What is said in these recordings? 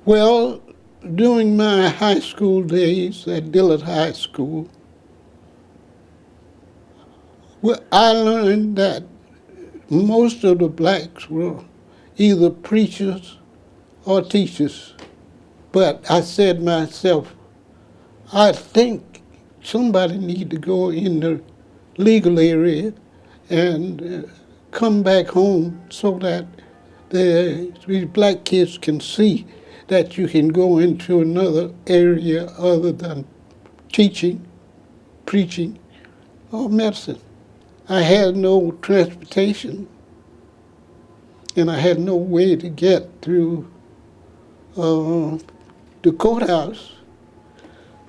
Well, during my high school days at Dillard High School, well, I learned that most of the blacks were either preachers or teachers. But I said to myself, I think somebody need to go in the legal area and come back home so that these black kids can see that you can go into another area other than teaching, preaching, or medicine. I had no transportation, and I had no way to get to the courthouse.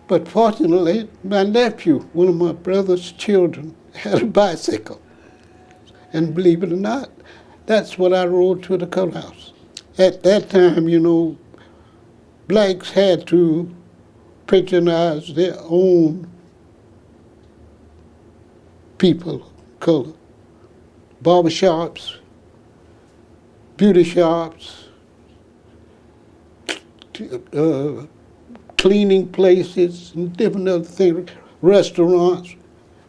But fortunately, my nephew, one of my brother's children, had a bicycle. And believe it or not, that's what I rode to the courthouse. At that time, blacks had to patronize their own people of color. Barbershops, beauty shops, cleaning places, and different other things. Restaurants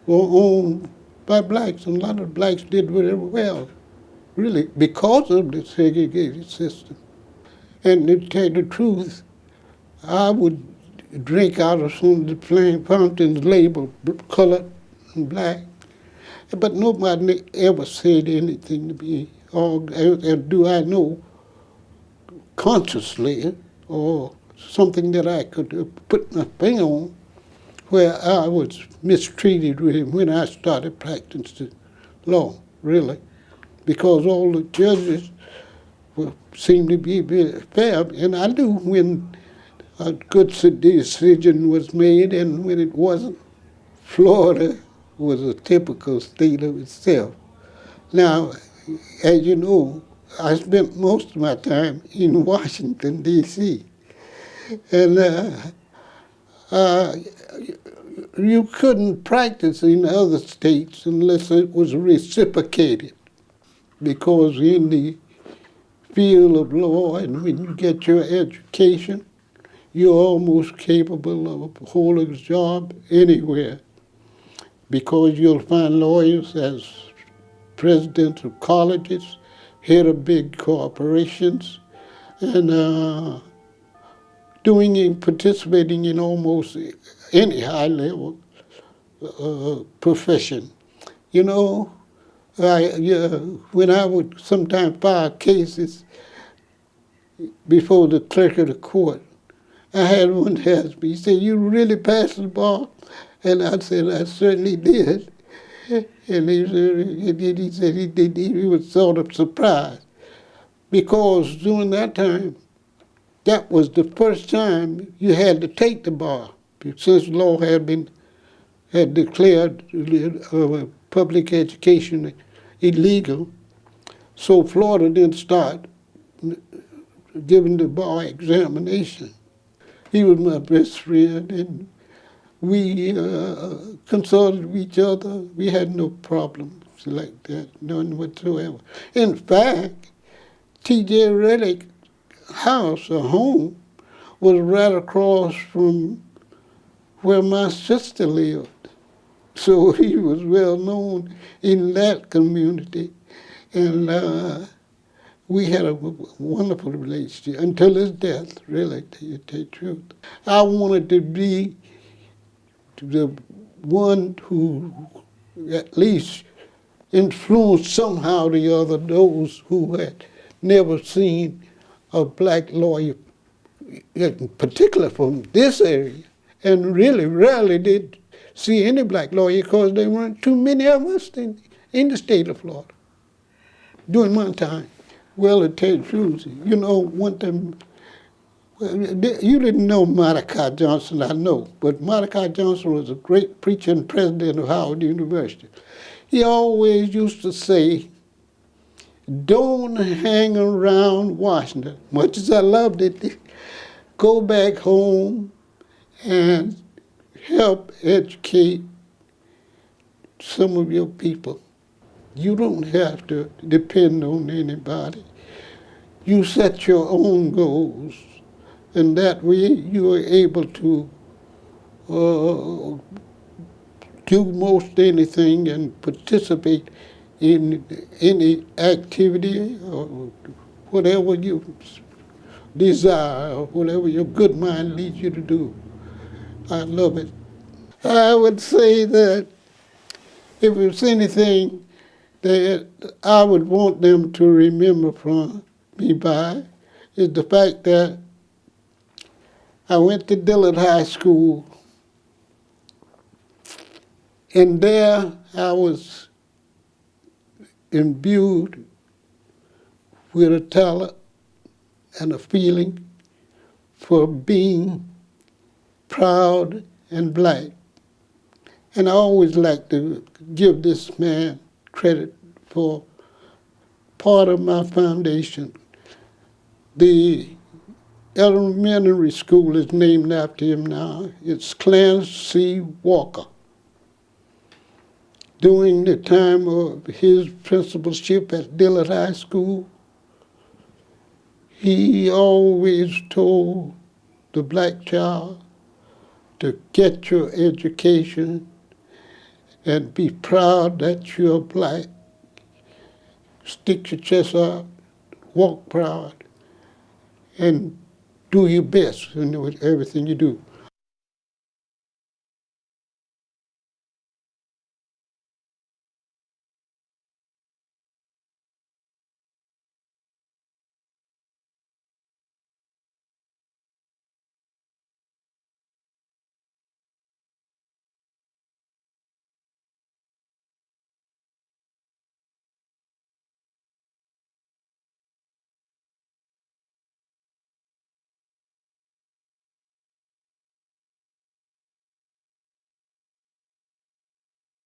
were owned by blacks, and a lot of blacks did very well, really, because of the segregated system. And to tell you the truth, I would drink out of some of the plain fountains labeled colored and black, but nobody ever said anything to me, or do I know consciously, or something that I could put my finger on, where I was mistreated when I started practicing law, really, because all the judges seemed to be very fair, and I knew when a good decision was made and when it wasn't. Florida was a typical state of itself. Now, as you know, I spent most of my time in Washington, D.C., and you couldn't practice in other states unless it was reciprocated, because in the field of law and when you get your education, you're almost capable of holding a job anywhere, because you'll find lawyers as presidents of colleges, head of big corporations, and participating in almost any high-level profession. When I would sometimes file cases before the clerk of the court, I had one ask me, he said, "You really passed the bar?" And I said, "I certainly did." And he said he did. He was sort of surprised, because during that time, that was the first time you had to take the bar, since law had declared public education illegal. So Florida didn't start giving the bar examination. He was my best friend, and we consulted with each other. We had no problems like that, none whatsoever. In fact, T.J. Reddick's house, or home, was right across from where my sister lived. So he was well known in that community, and we had a wonderful relationship until his death, really, to tell the truth. I wanted to be the one who at least influenced somehow or the other those who had never seen a black lawyer, in particular from this area, and really rarely did see any black lawyer, because there weren't too many of us in the state of Florida during my time. Well, to tell the truth, one thing, you didn't know Mordecai Johnson, I know, but Mordecai Johnson was a great preacher and president of Howard University. He always used to say, "Don't hang around Washington." Much as I loved it, go back home and help educate some of your people. You don't have to depend on anybody. You set your own goals And that way you are able to uh, do most anything and participate in any activity or whatever you desire or whatever your good mind leads you to do. I love it. I would say that if it's anything that I would want them to remember from me by is the fact that I went to Dillard High School, and there I was imbued with a talent and a feeling for being proud and black. And I always like to give this man credit for part of my foundation. The elementary school is named after him now. It's Clarence C. Walker. During the time of his principalship at Dillard High School, he always told the black child to get your education and be proud that you're black. Stick your chest out, walk proud, and do your best in everything you do.